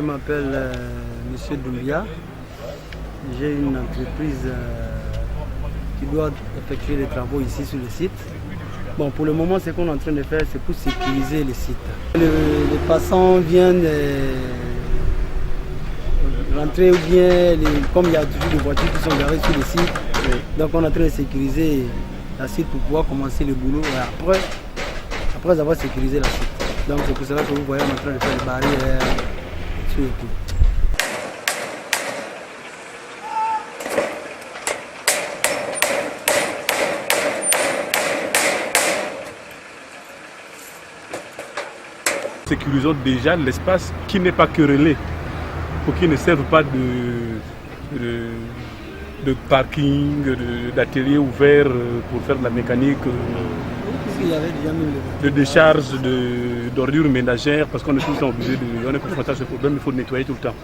m'appelle Monsieur Doumbia. J'ai une entreprise qui doit effectuer des travaux ici sur le site. Bon, pour le moment, ce qu'on est en train de faire, c'est pour sécuriser le site. Les passants viennent rentrer ou bien, comme il y a toujours des voitures qui sont garées sur le site, donc on est en train de sécuriser la site pour pouvoir commencer le boulot. Et après avoir sécurisé la site. Donc c'est pour cela que vous voyez, on est en train de faire des barrières sur le tout. Sécurisons déjà l'espace qui n'est pas querellé, pour qu'il ne serve pas de parking, d'atelier ouvert pour faire de la mécanique, de décharge d'ordures ménagères, parce qu'on est tout le temps obligé on est confronté à ce problème, il faut nettoyer tout le temps.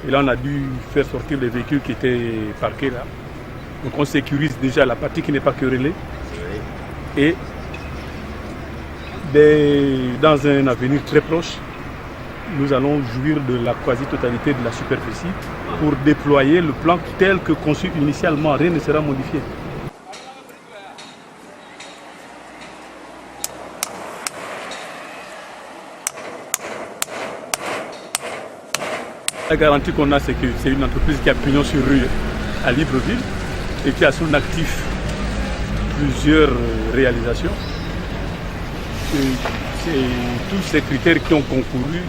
Et là on a dû faire sortir les véhicules qui étaient parqués là. Donc on sécurise déjà la partie qui n'est pas querellée. Et dans un avenir très proche, nous allons jouir de la quasi-totalité de la superficie pour déployer le plan tel que conçu initialement. Rien ne sera modifié. La garantie qu'on a, c'est que c'est une entreprise qui a pignon sur rue à Libreville et qui a son actif plusieurs réalisations. C'est tous ces critères qui ont concouru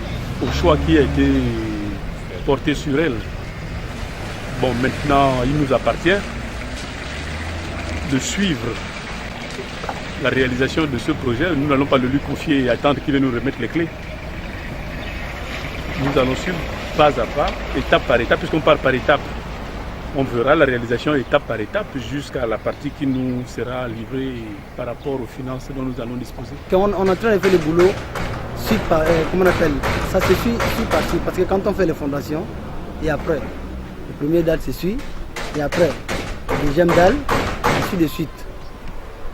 au choix qui a été porté sur elle. Bon, maintenant, il nous appartient de suivre la réalisation de ce projet. Nous n'allons pas le lui confier et attendre qu'il vienne nous remettre les clés. Nous allons suivre pas à pas, étape par étape, puisqu'on part par étape. On verra la réalisation étape par étape jusqu'à la partie qui nous sera livrée par rapport aux finances dont nous allons disposer. Quand on est en train de faire le boulot, comment on appelle, ça se suit par suite, parce que quand on fait les fondations, et après, le premier dalle se suit, et après, le deuxième dalle, ainsi de suite.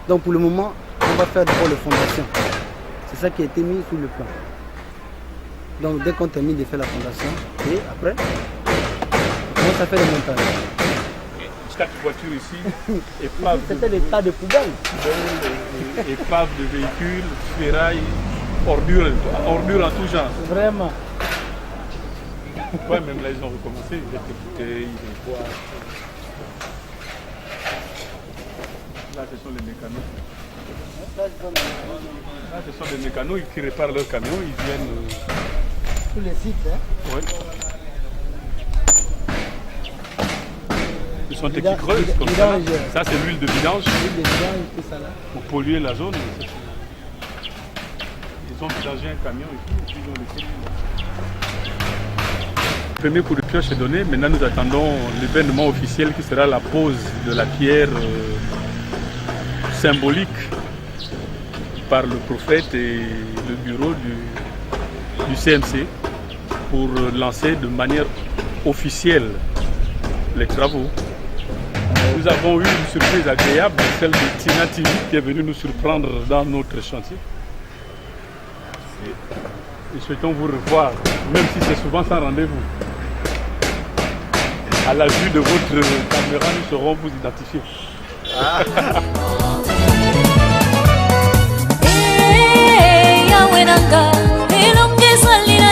Donc pour le moment, on va faire d'abord les fondations. C'est ça qui a été mis sur le plan. Donc dès qu'on termine de faire la fondation, et après, on commence à faire le montage. Chaque voiture ici, épave. C'était des tas de poubelles. Épave de véhicules, ferrailles, ordures en tout genre. Vraiment. Ouais, même là ils ont recommencé, des bouteilles, des boîtes. Là ce sont les mécanos. Là ce sont des mécanos qui réparent leurs camions, ils viennent. Tous les sites, hein? Ouais. Ce sont des qui creusent comme ça. Ça c'est l'huile de vidange. Pour polluer la zone. Ils ont vidangé un camion et puis ils ont laissé. Le premier coup de pioche est donné. Maintenant nous attendons l'événement officiel qui sera la pose de la pierre symbolique par le prophète et le bureau du CMC pour lancer de manière officielle les travaux. Nous avons eu une surprise agréable, celle de Tina Tini qui est venue nous surprendre dans notre chantier. Nous souhaitons vous revoir, même si c'est souvent sans rendez-vous. À la vue de votre caméra, nous saurons vous identifier. Yahweh nanga, ilongeza lila